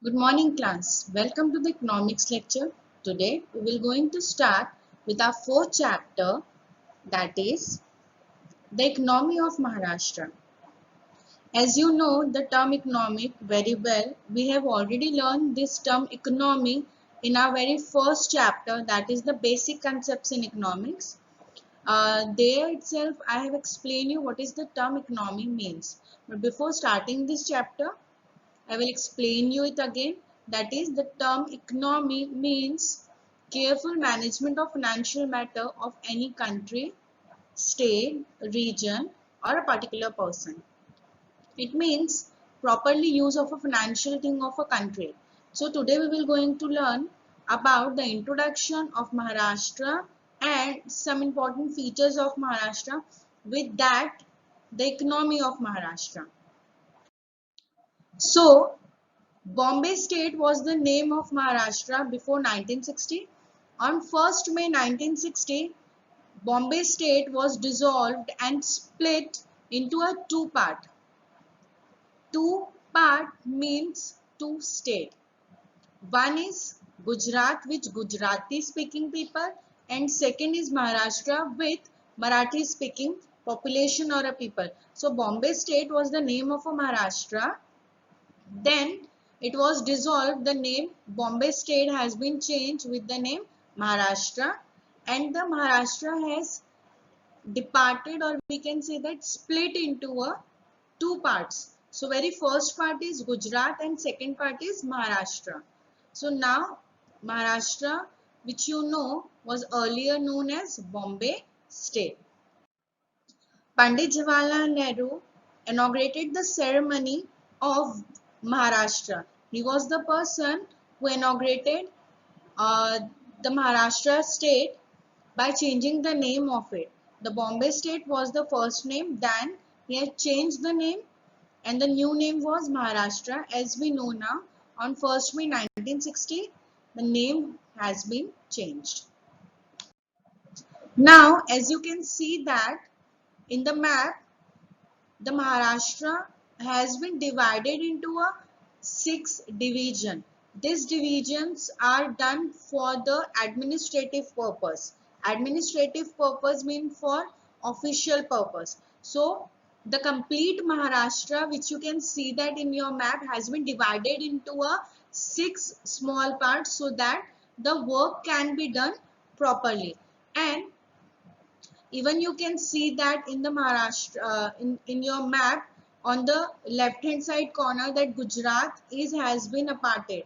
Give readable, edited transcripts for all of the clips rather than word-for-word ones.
Good morning class. Welcome to the economics lecture. Today we will going to start with our fourth chapter, that is the economy of Maharashtra. As you know the term economic very well, we have already learned this term economy in our very first chapter, that is the basic concepts in economics. There itself I have explained you what is the term economy means. But before starting this chapter, I will explain you it again. That is, the term economy means careful management of financial matter of any country, state, region, or a particular person. It means properly use of a financial thing of a country. So today we will going to learn about the introduction of Maharashtra and some important features of Maharashtra. With that, the economy of Maharashtra. So Bombay State was the name of Maharashtra before 1960. On 1st May 1960, Bombay State was dissolved and split into a two-part. Two-part means two state. One is Gujarat with Gujarati speaking people and second is Maharashtra with Marathi speaking population or a people. So Bombay State was the name of a Maharashtra. Then it was dissolved. The name Bombay State has been changed with the name Maharashtra, and the Maharashtra has departed, or we can say that split into a two parts. So very first part is Gujarat and second part is Maharashtra. So now Maharashtra, which you know was earlier known as Bombay State. Pandit Jawaharlal Nehru inaugurated the ceremony of Maharashtra. He was the person who inaugurated uh, the Maharashtra state by changing the name of it. The Bombay state was the first name, then he had changed the name and the new name was Maharashtra. As we know now, on 1st May 1960, the name has been changed. Now, as you can see that in the map, the Maharashtra has been divided into a 6 division. These divisions are done for the administrative purpose. Administrative purpose means for official purpose. So the complete Maharashtra, which you can see that in your map, has been divided into a 6 small parts so that the work can be done properly. And even you can see that in the Maharashtra, in your map, on the left hand side corner, that Gujarat has been aparted.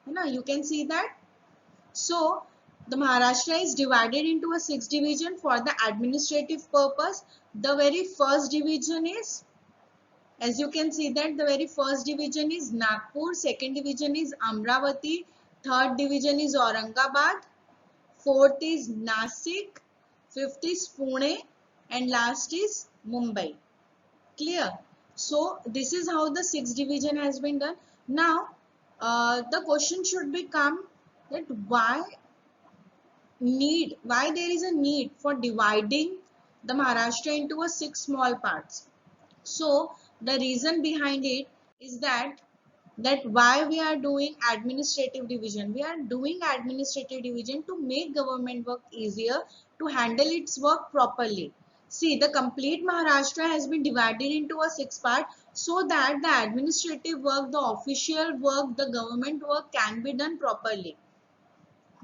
You can see that. So the Maharashtra is divided into a 6 division for the administrative purpose. The very first division is, as you can see that the very first division is Nagpur, second division is Amravati, third division is Aurangabad, fourth is Nasik, fifth is Pune, and last is Mumbai. Clear? So this is how the sixth division has been done. Now the question should become that why there is a need for dividing the Maharashtra into a 6 small parts. So the reason behind it is that why we are doing administrative division. We are doing administrative division to make government work easier, to handle its work properly. See, the complete Maharashtra has been divided into a 6 part so that the administrative work, the official work, the government work can be done properly.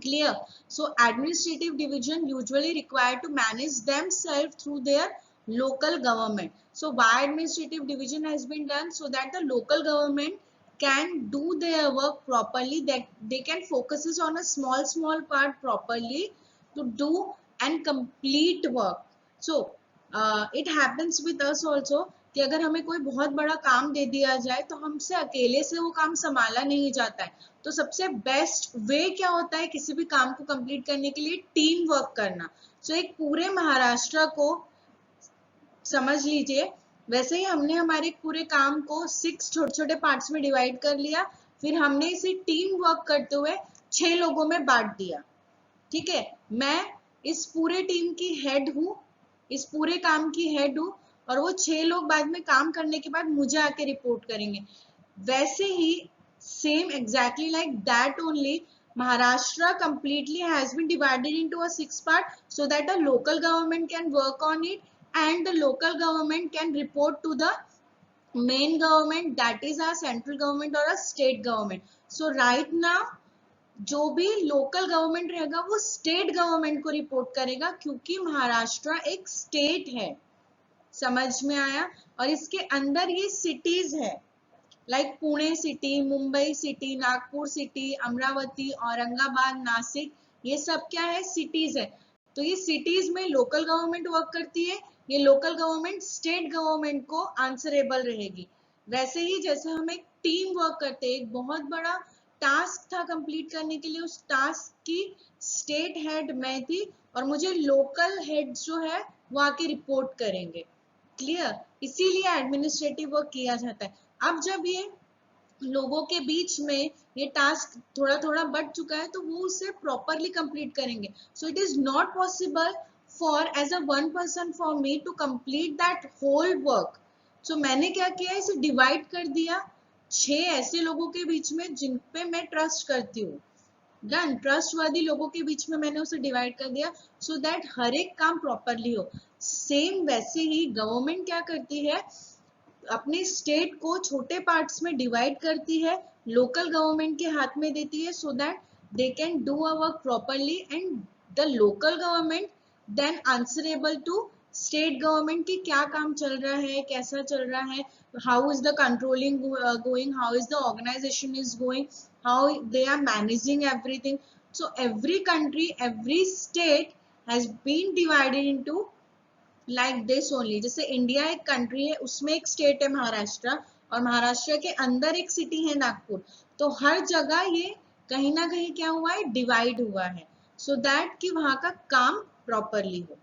Clear? So administrative division usually required to manage themselves through their local government. So why administrative division has been done? So that the local government can do their work properly, that they can focus on a small part properly to do and complete work. So it happens with us also कि अगर हमें कोई बहुत बड़ा काम दे दिया जाए तो हमसे अकेले से वो काम संभाला नहीं जाता है. तो सबसे बेस्ट वे क्या होता है किसी भी काम को कंप्लीट करने के लिए? टीम वर्क करना. सो एक पूरे महाराष्ट्र को समझ लीजिए, वैसे ही हमने हमारे पूरे काम को 6 छोटे छोटे पार्ट्स में डिवाइड कर लिया, फिर हमने इसे टीम वर्क करते हुए 6 लोगों में बांट दिया. ठीक है, मैं इस पूरे टीम की हेड हूँ, इस पूरे काम की हेड हूँ, और वो 6 लोग बाद में काम करने के बाद मुझे आके रिपोर्ट करेंगे. वैसे ही same exactly like that only, Maharashtra completely has been divided into a 6 part so that a local government can work on it and the local government can report to the main government, that is our central government or a state government. So right now जो भी local government रहेगा वो state government को report करेगा क्योंकि महाराष्ट्र एक state है, समझ में आया। और इसके अंदर ये सिटीज है, like Pune city, Mumbai city, Nagpur city, Amravati, Aurangabad, Nashik, ये सब क्या है, सिटीज है। तो ये सिटीज में लोकल गवर्नमेंट वर्क करती है, ये लोकल गवर्नमेंट स्टेट गवर्नमेंट को आंसरेबल रहेगी। वैसे ही जैसे हम एक टीम वर्क करते हैं, एक बहुत बड़ा टास्क था कंप्लीट करने के लिए, उस टास्क की स्टेट हेड मैं थी और मुझे लोकल हेड जो है वो आके रिपोर्ट करेंगे, क्लियर। इसीलिए एडमिनिस्ट्रेटिव वर्क किया जाता है। अब जब ये लोगों के बीच में ये टास्क थोड़ा थोड़ा बढ़ चुका है तो वो उसे प्रॉपरली कंप्लीट करेंगे। So it is not possible for as a one person for me to complete that whole work. So मैंने क्या किया, इसे डिवाइड कर दिया 6 ऐसे लोगों के बीच में जिन पे मैं ट्रस्ट करती हूँ। डन, ट्रस्टवर्दी लोगों के बीच में मैंने उसे डिवाइड कर दिया सो दैट हर एक काम प्रॉपरली हो। सेम वैसे ही गवर्नमेंट क्या करती है, अपने स्टेट को छोटे पार्ट्स में डिवाइड करती है, लोकल गवर्नमेंट के हाथ में देती है so that they can do a work properly and the local government then answerable to state government की क्या काम चल रहा है, कैसा चल रहा है, how is the controlling going, how is the organisation is going, how they are managing everything. So every country, every state has been divided into like this only. जैसे इंडिया एक कंट्री है, उसमें एक स्टेट है महाराष्ट्र और महाराष्ट्र के अंदर एक सिटी है नागपुर। तो हर जगह ये कहीं ना कहीं क्या हुआ है, डिवाइड हुआ है सो दैट कि वहां का काम प्रॉपरली हो।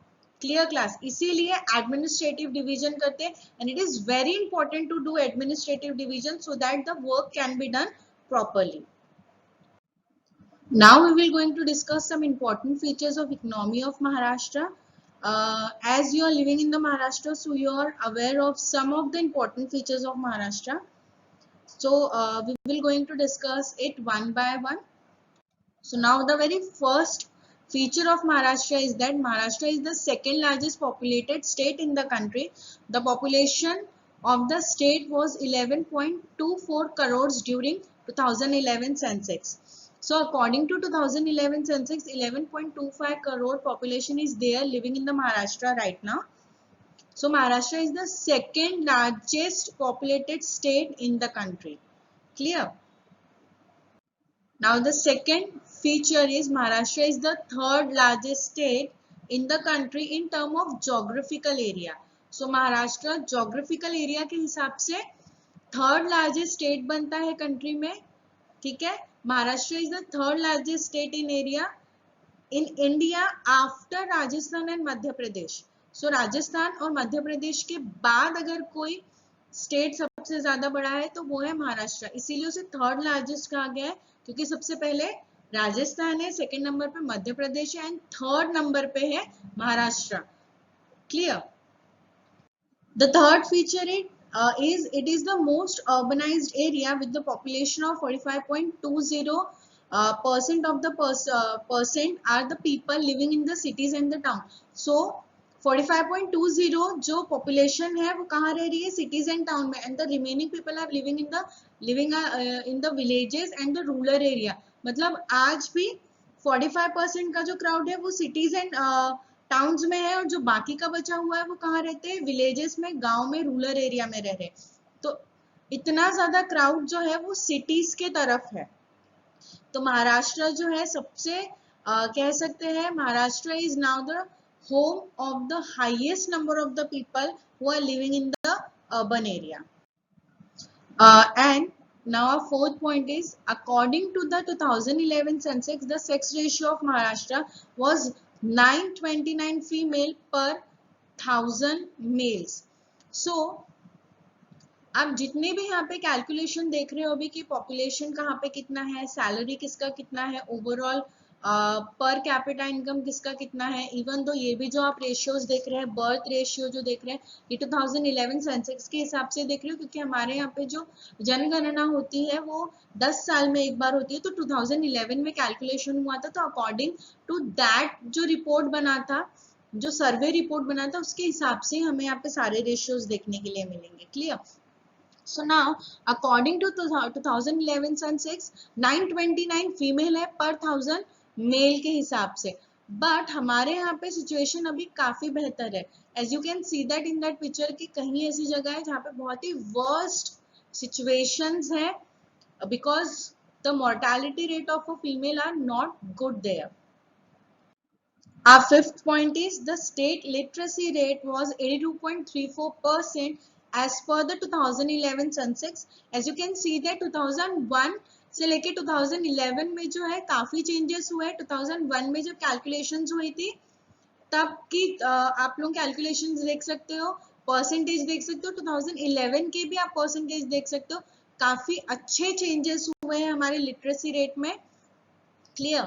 क्लियर क्लास, इसीलिए एडमिनिस्ट्रेटिव डिवीजन करते हैं and it is very important to do administrative division so that the work can be done properly. Now we will going to discuss some important features of economy of Maharashtra. As you are living in the Maharashtra, so you are aware of some of the important features of Maharashtra. So we will going to discuss it one by one. So now the very first feature of Maharashtra is that Maharashtra is the second largest populated state in the country. The population of the state was 11.24 crores during 2011 census. So according to 2011 census, 11.25 crore population is there living in the Maharashtra right now. So Maharashtra is the second largest populated state in the country. Clear? Now the second feature is Maharashtra is the third largest state in the country in term of geographical area. So Maharashtra geographical area के हिसाब से third largest state बनता है country में, ठीक है। Maharashtra is the third largest state in area in India after Rajasthan and Madhya Pradesh. So Rajasthan और मध्य प्रदेश के बाद अगर कोई स्टेट सबसे ज्यादा बड़ा है तो वो है महाराष्ट्र, इसीलिए उसे थर्ड लार्जेस्ट कहा गया है क्योंकि सबसे पहले राजस्थान है, सेकंड नंबर पे मध्य प्रदेश है एंड थर्ड नंबर पे है Maharashtra. Clear? The third feature is it is the most urbanized area with the population of 45.20% of the percent are the people living in the cities and the town. So 45.20 जो population है वो कहाँ रह रही है, cities and town में, and the remaining people are living in the villages and the rural area. मतलब आज भी 45% का जो crowd है वो cities and टाउन्स में है और जो बाकी का बचा हुआ है वो कहाँ रहते हैं, विलेजेस में, गांव में, रूरल एरिया में रह रहे। तो इतना ज्यादा क्राउड जो है वो सिटीज के तरफ है। तो महाराष्ट्र जो है सबसे कह सकते हैं Maharashtra is now the home of the highest number of the people who are living in the urban area. And now our fourth point is according to the 2011 census the sex ratio of Maharashtra was 929 female per 1000 males. So आप जितने भी यहाँ पे calculation देख रहे हो अभी कि पॉपुलेशन कहाँ पे कितना है, सैलरी किसका कितना है, ओवरऑल पर कैपिटा इनकम किसका कितना है, इवन तो ये भी जो आप रेशियोज देख रहे हैं, बर्थ रेशियो जो देख रहे हैं, ये 2011 सेंसेक्स के हिसाब से देख रहे हो, क्योंकि हमारे यहाँ पे जो जनगणना होती है वो 10 साल में एक बार होती है, तो 2011 में कैलकुलेशन हुआ था, तो अकॉर्डिंग टू दैट जो रिपोर्ट बना था, जो सर्वे रिपोर्ट बना था, उसके हिसाब से हमें यहाँ पे सारे रेशियोज देखने के लिए मिलेंगे। Clear? So now, according to 2011 census, 929 female है पर 1000 मेल के हिसाब से, बट हमारे यहाँ पे सिचुएशन अभी काफी बेहतर है। As you can see that in that picture की कहीं ऐसी जगह है जहाँ पे बहुत ही वर्स्ट सिचुएशंस है, because the mortality rate of a female are not good there. Our fifth point is the state literacy rate was 82.34% as per the 2011 census. As you can see that 2001 से लेके 2011 में जो है काफी changes हुए हैं। 2001 में जब कैलकुलेशंस हुई थी तब की आप लोग कैलकुलेशंस देख सकते हो, परसेंटेज देख सकते हो, 2011 के भी आप परसेंटेज देख सकते हो, काफी अच्छे चेंजेस हुए हैं हमारे लिटरेसी रेट में। Clear?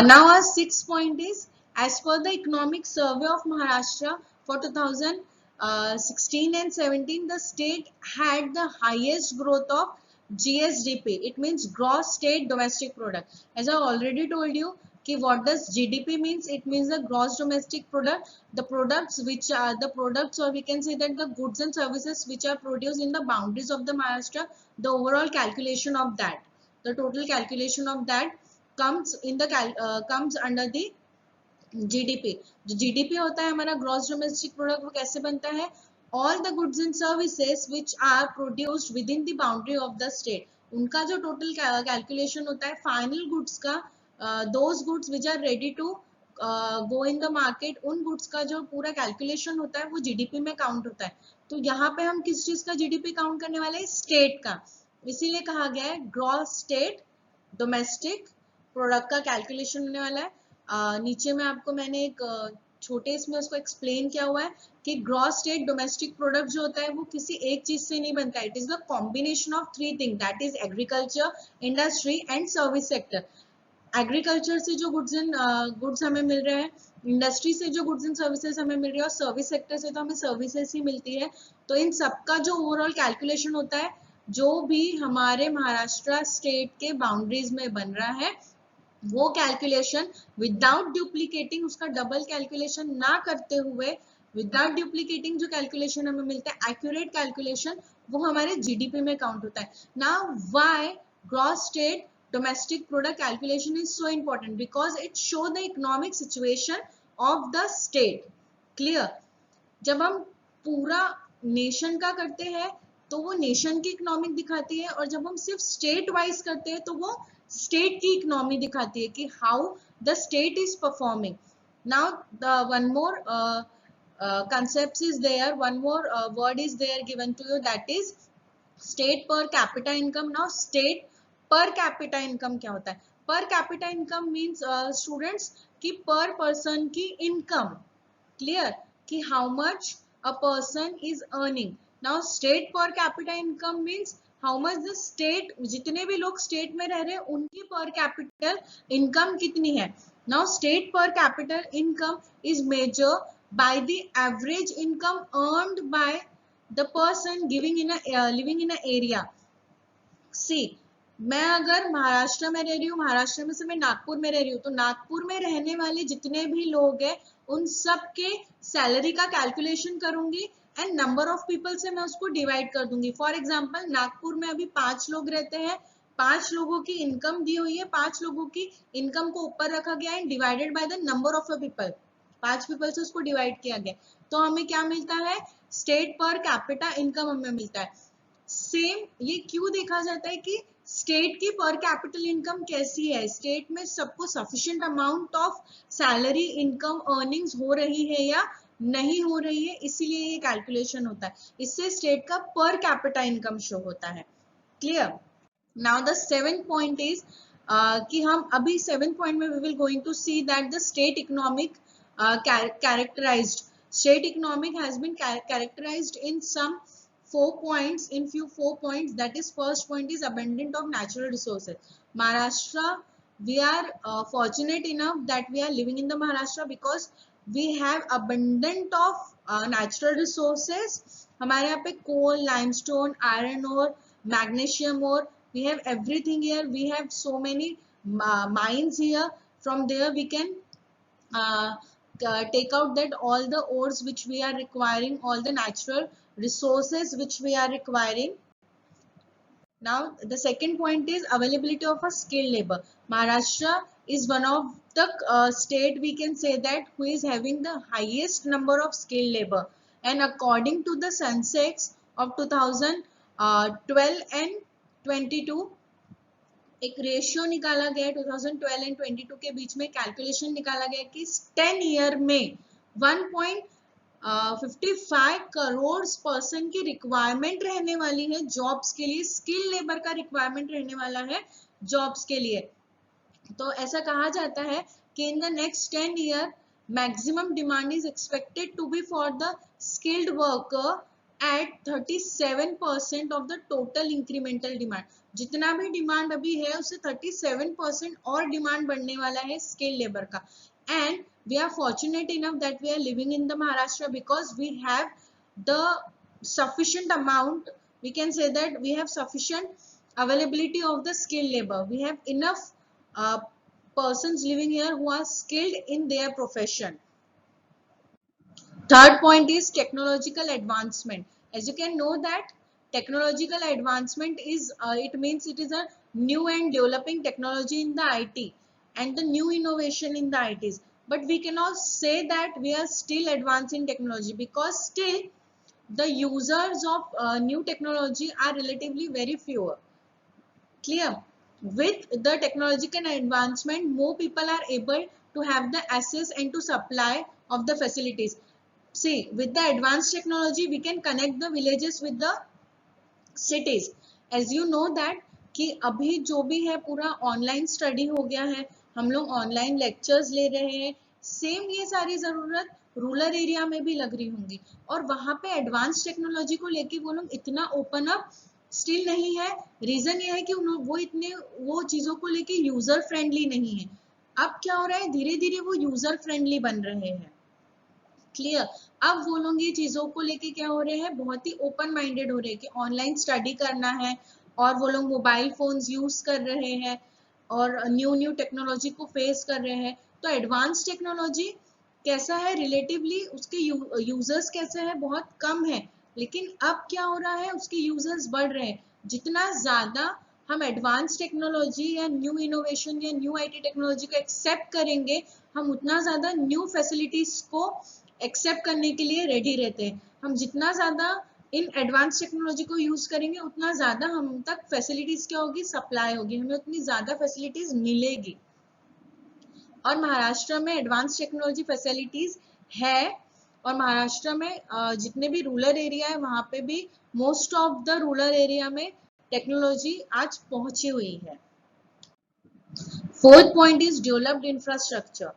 Now our sixth point is, as per the economic survey of Maharashtra for 2016 and 17, the state had the highest growth of GSDP. It means gross state domestic product. As I already told you, what does GDP means? It means the gross domestic product, the products which are the products, or we can say that the goods and services which are produced in the boundaries of the Maharashtra, the overall calculation of that, the total calculation of that comes in the comes under the GDP. जो GDP होता है हमारा gross domestic product, वो कैसे बनता है? All the goods and services which are produced within the boundary of the state, उनका जो टोटल कैलकुलेशन होता है फाइनल गुड्स का, those goods which are ready to go in the market, उन गुड्स का जो पूरा कैलकुलेशन होता है वो जीडीपी में काउंट होता है। तो यहाँ पे हम किस चीज का जीडीपी काउंट करने वाले हैं? स्टेट का। इसीलिए कहा गया है ग्रॉस स्टेट डोमेस्टिक प्रोडक्ट का कैलकुलेशन होने वाला है। नीचे में आपको मैंने एक छोटे इसमें उसको एक्सप्लेन किया हुआ है कि ग्रॉस स्टेट डोमेस्टिक प्रोडक्ट जो होता है वो किसी एक चीज से नहीं बनता है, it is the combination of three thing, that is agriculture, industry and service sector. Agriculture से जो गुड्स हमें मिल रहे हैं, इंडस्ट्री से जो गुड्स एंड सर्विसेज हमें मिल रही है, और सर्विस सेक्टर से तो हमें सर्विसेज ही मिलती है। तो इन सबका जो ओवरऑल कैलकुलेशन होता है, जो भी हमारे महाराष्ट्र स्टेट के बाउंड्रीज में बन रहा है, वो कैलकुलेशन विदाउट डुप्लीकेटिंग, उसका डबल कैलकुलेशन ना करते हुए, विदाउट डुप्लीकेटिंग जो कैलकुलेशन हमें मिलता है, एक्यूरेट कैलकुलेशन, वो हमारे जीडीपी में काउंट होता है। Now why gross state domestic product calculation is so important? Because it show the economic situation of the state. Clear? जब हम पूरा नेशन का करते हैं तो वो नेशन की इकोनॉमिक दिखाती है, और जब हम सिर्फ स्टेट वाइज करते हैं तो वो स्टेट की इकोनॉमी दिखाती है कि how the state is performing. Now the one more concepts is there, one more word is there given to you, that is state per capita income. Now state per capita income क्या होता है? Per capita income means students कि पर person की income. Clear? कि how much a person is earning. Now state per capita income means how much the state, जितने भी लोग स्टेट में रह रहे हैं उनकी पर कैपिटल इनकम कितनी है। Now state per capital income is measure by the average income earned by the person living in a area. See, मैं अगर महाराष्ट्र में रह रही हूँ, महाराष्ट्र में से मैं नागपुर में रह रही हूँ, तो नागपुर में रहने वाले जितने भी लोग हैं उन सब के सैलरी का कैलकुलेशन करूंगी एंड नंबर ऑफ पीपल से मैं उसको डिवाइड कर दूंगी। फॉर एग्जांपल नागपुर में अभी 5 लोग रहते हैं, 5 लोगों की इनकम दी हुई है, 5 लोगों की इनकम को ऊपर रखा गया है, divided by the number of people, 5 people से उसको डिवाइड किया गया, तो हमें क्या मिलता है? स्टेट पर कैपिटा इनकम हमें मिलता है। सेम ये क्यों देखा जाता है कि स्टेट की पर कैपिटल इनकम कैसी है, स्टेट में सबको sufficient amount of salary, income, earnings हो रही है या नहीं हो रही है, इसीलिए ये कैलकुलेशन होता है। इससे स्टेट का पर कैपिटा इनकम शो होता है। Clear? Now the 7th point is कि हम अभी 7th पॉइंट में we will going to see that the state economic characterized, state economic has been characterized in some 4 points, in few 4 points, that is first point is abundance of natural resources. Maharashtra we are fortunate enough that we are living in the Maharashtra because we have abundant of natural resources. हमारे यहाँ पे coal, limestone, iron ore, magnesium ore, we have everything here. We have so many mines here. From there we can uh, take out that all the ores which we are requiring, all the natural resources which we are requiring. Now, the second point is availability of a skilled labor. Maharashtra is one of the state we can say that who is having the highest number of skilled labor. And according to the Sensex of 2012 and 22, एक ratio निकाला गया 2012 and 22 के बीच में calculation निकाला गया कि 10 year में 1.55 crore person की रिक्वायरमेंट रहने वाली है जॉब्स के लिए, स्किल लेबर का रिक्वायरमेंट रहने वाला है जॉब्स के लिए। तो ऐसा कहा जाता है कि in the next 10 year maximum demand is expected to be for the skilled worker at 37% of the total incremental demand. जितना भी डिमांड अभी है उससे 37% और डिमांड बढ़ने वाला है स्किल लेबर का। And we are fortunate enough that we are living in the Maharashtra because we have the sufficient amount, we can say that we have sufficient availability of the skilled labor. We have enough persons living here who are skilled in their profession. Third point is technological advancement. As you can know that technological advancement is it means it is a new and developing technology in the IT and the new innovation in the ITs. But we cannot say that we are still advancing technology because still the users of new technology are relatively very fewer. Clear? With the technological advancement, more people are able to have the access and to supply of the facilities. See, with the advanced technology, we can connect the villages with the cities. As you know that कि अभी जो भी है पूरा online study हो गया है, हम लोग ऑनलाइन लेक्चर्स ले रहे हैं, सेम ये सारी जरूरत रूरल एरिया में भी लग रही होंगी और वहां पे एडवांस टेक्नोलॉजी को लेके वो लोग इतना ओपन अप स्टिल नहीं है। रीजन ये है कि वो इतने वो चीजों को लेके यूजर फ्रेंडली नहीं है। अब क्या हो रहा है, धीरे धीरे वो यूजर फ्रेंडली बन रहे हैं। क्लियर? अब वो लोग ये चीजों को लेके क्या हो रहे हैं, बहुत ही ओपन माइंडेड हो रहे हैं कि ऑनलाइन स्टडी करना है और वो लोग मोबाइल फोन्स यूज कर रहे हैं और न्यू न्यू टेक्नोलॉजी को फेस कर रहे हैं। तो एडवांस टेक्नोलॉजी कैसा है, रिलेटिवली उसके यूजर्स कैसे हैं, बहुत कम है, लेकिन अब क्या हो रहा है, उसके यूजर्स बढ़ रहे हैं। जितना ज्यादा हम एडवांस टेक्नोलॉजी या न्यू इनोवेशन या न्यू आईटी टेक्नोलॉजी को एक्सेप्ट करेंगे, हम उतना ज्यादा न्यू फैसिलिटीज को एक्सेप्ट करने के लिए रेडी रहते हैं। हम जितना ज्यादा इन एडवांस टेक्नोलॉजी को यूज करेंगे उतना ज्यादा हम तक फैसिलिटीज क्या होगी, सप्लाई होगी, हमें उतनी ज्यादा फैसिलिटीज मिलेगी। और महाराष्ट्र में एडवांस टेक्नोलॉजी फैसिलिटीज है और महाराष्ट्र में जितने भी रूरल एरिया है वहां पे भी most of the rural area में टेक्नोलॉजी आज पहुंची हुई है। Fourth point is developed infrastructure.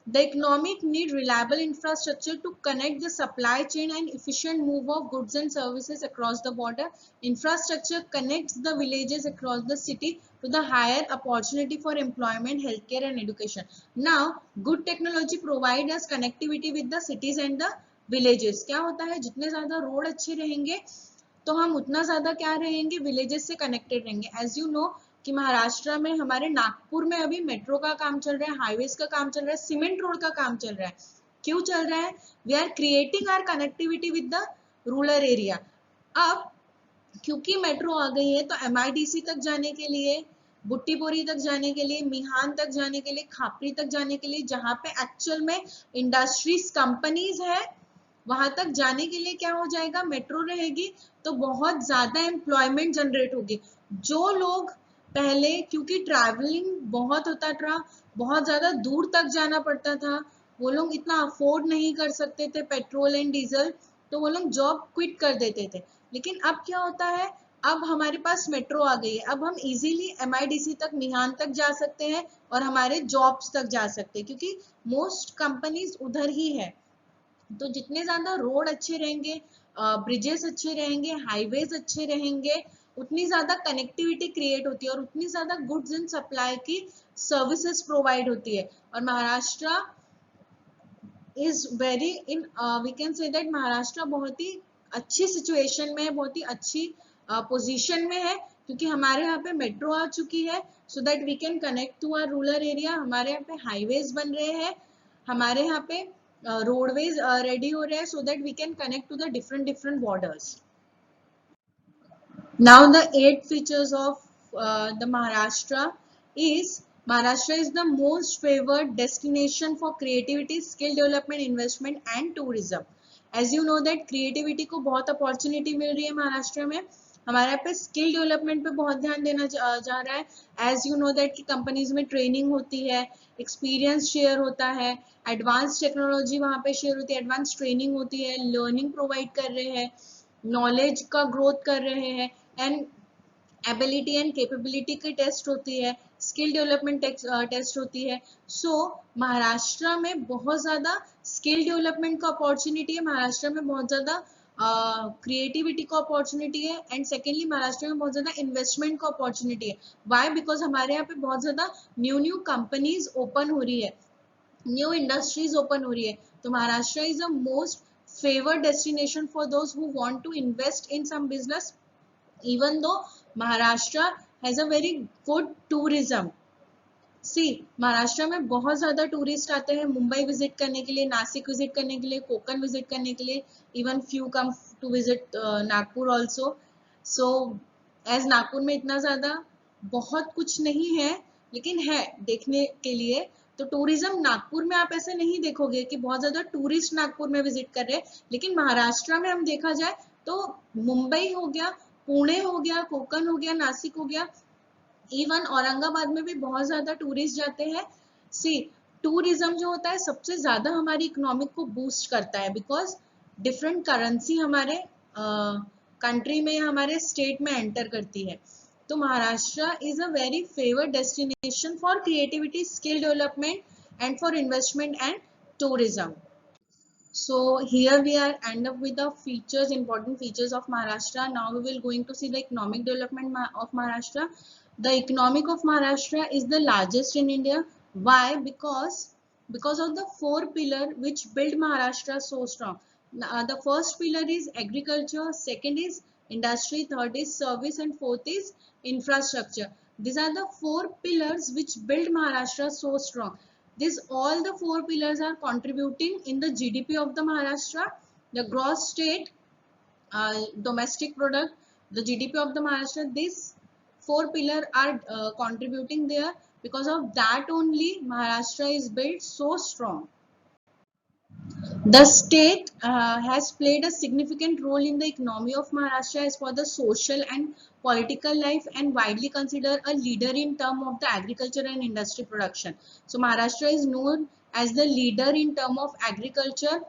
The economic need reliable infrastructure to connect the supply chain and efficient move of goods and services across the border. Infrastructure connects the villages across the city to the higher opportunity for employment, healthcare and education. Now, good technology provide us connectivity with the cities and the villages. क्या होता है, जितने ज़्यादा road अच्छे रहेंगे तो हम उतना ज़्यादा क्या रहेंगे, विलेजेस से कनेक्टेड रहेंगे। एज यू नो कि महाराष्ट्र में हमारे नागपुर में अभी मेट्रो का काम चल रहा है, हाईवेज का काम चल रहा है, सीमेंट रोड का काम चल रहा है। क्यों चल रहा है? We are creating our connectivity with the rural area. अब क्योंकि मेट्रो आ गई है तो MIDC तक जाने के लिए, बुट्टीपोरी तक जाने के लिए, मिहान तक जाने के लिए, खापरी तक जाने के लिए, जहाँ पे एक्चुअल में इंडस्ट्रीज कंपनीज है, वहां तक जाने के लिए क्या हो जाएगा, मेट्रो रहेगी तो बहुत ज्यादा एम्प्लॉयमेंट जनरेट होगी। जो लोग पहले क्योंकि ट्रैवलिंग बहुत होता था, बहुत ज्यादा दूर तक जाना पड़ता था, वो लोग इतना अफोर्ड नहीं कर सकते थे पेट्रोल एंड डीजल, तो वो लोग जॉब क्विट कर देते थे। लेकिन अब क्या होता है, अब हमारे पास मेट्रो आ गई है, अब हम इजीली MIDC तक, मिहान तक जा सकते हैं और हमारे जॉब्स तक जा सकते हैं क्योंकि मोस्ट कंपनीज उधर ही है। तो जितने ज्यादा रोड अच्छे रहेंगे, ब्रिजेस अच्छे रहेंगे, हाईवेज अच्छे रहेंगे उतनी ज्यादा कनेक्टिविटी क्रिएट होती है और उतनी ज्यादा गुड्स एंड सप्लाई की सर्विसेज प्रोवाइड होती है। और Maharashtra is very in we can say that Maharashtra बहुत ही अच्छी सिचुएशन में है, बहुत ही अच्छी पोजीशन में है, क्योंकि हमारे यहाँ पे मेट्रो आ चुकी है so that we can connect to our rural area. हमारे यहाँ पे हाईवेज बन रहे हैं, हमारे यहाँ पे रोडवेज रेडी हो रहे हैं so that we can connect to the different borders. Now the 8 features of the Maharashtra is the most favored destination for creativity, skill development, investment and tourism. As you know that creativity को बहुत opportunity मिल रही है महाराष्ट्र में, हमारे यहाँ पे skill development पे बहुत ध्यान देना जा रहा है। एज यू नो दैट कि कंपनीज में ट्रेनिंग होती है, एक्सपीरियंस शेयर होता है, एडवांस टेक्नोलॉजी वहाँ पे शेयर होती है, एडवांस ट्रेनिंग होती है, लर्निंग प्रोवाइड कर रहे हैं, नॉलेज का ग्रोथ कर रहे हैं एंड एबिलिटी एंड कैपेबिलिटी की टेस्ट होती है, स्किल डेवलपमेंट टेस्ट होती है। सो महाराष्ट्र में बहुत ज़्यादा स्किल डेवलपमेंट का अपॉर्चुनिटी है, महाराष्ट्र में बहुत ज़्यादा क्रिएटिविटी का अपॉर्चुनिटी है एंड सेकेंडली महाराष्ट्र में बहुत ज़्यादा इन्वेस्टमेंट का अपॉर्चुनिटी है। वाई? बिकॉज हमारे यहाँ पे बहुत ज़्यादा न्यू कंपनीज ओपन हो रही है, न्यू इंडस्ट्रीज ओपन हो रही है। तो Maharashtra is the most favored destination for those who want to invest in some business, even though Maharashtra has a very good tourism. See, Maharashtra में बहुत ज्यादा टूरिस्ट आते हैं मुंबई विजिट करने के लिए, नासिक विजिट करने के लिए, कोकण विजिट करने के लिए, even few come to visit Nagpur also. So as Nagpur में इतना ज्यादा बहुत कुछ नहीं है लेकिन है देखने के लिए। तो टूरिज्म नागपुर में आप ऐसे नहीं देखोगे कि बहुत ज्यादा टूरिस्ट नागपुर में विजिट कर रहे हैं, लेकिन महाराष्ट्र में हम देखा जाए तो मुंबई हो गया, पुणे हो गया, कोकण हो गया, नासिक हो गया, इवन औरंगाबाद में भी बहुत ज्यादा टूरिस्ट जाते हैं। सी, टूरिज्म जो होता है सबसे ज्यादा हमारी इकोनॉमिक को बूस्ट करता है, बिकॉज डिफरेंट करेंसी हमारे कंट्री में, हमारे स्टेट में एंटर करती है। तो Maharashtra is a very favored destination for creativity, skill development and for investment and tourism. So here we are end up with the features, important features of Maharashtra. Now we will going to see the economic development of Maharashtra. The economic of Maharashtra is the largest in India. Why? Because of the 4 pillars which build Maharashtra so strong. The first pillar is agriculture, second is industry, third is service and fourth is infrastructure. These are the 4 pillars which build Maharashtra so strong. All the 4 pillars are contributing in the GDP of the Maharashtra, the gross state domestic product, the GDP of the Maharashtra. These 4 pillars are contributing there. Because of that only Maharashtra is built so strong. The state has played a significant role in the economy of Maharashtra as for the social and political life and widely considered a leader in terms of the agriculture and industry production. So Maharashtra is known as the leader in terms of agriculture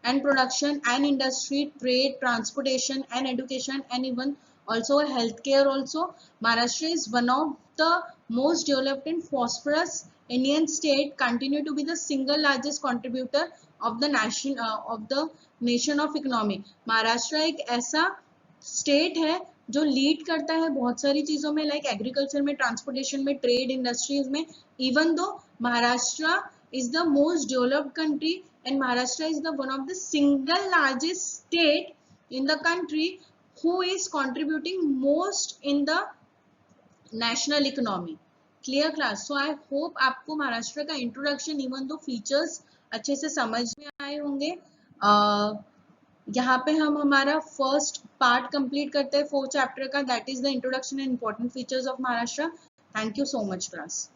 and production and industry, trade, transportation and education and even also healthcare also. Maharashtra is one of the most developed and prosperous Indian state, continue to be the single largest contributor of the nation of economy. Maharashtra एक ऐसा state है जो lead करता है बहुत सारी चीजों में, लाइक एग्रीकल्चर में, ट्रांसपोर्टेशन में, ट्रेड, इंडस्ट्रीज में। Even though Maharashtra is the most developed country and Maharashtra is the one of the single largest state in the country who is contributing most in the national economy. Clear class? So I hope आपको महाराष्ट्र का introduction even though features अच्छे से समझ में आए होंगे। यहाँ पे हम हमारा फर्स्ट पार्ट कंप्लीट करते हैं 4 चैप्टर का, that is the introduction and important features of Maharashtra. Thank you so much class.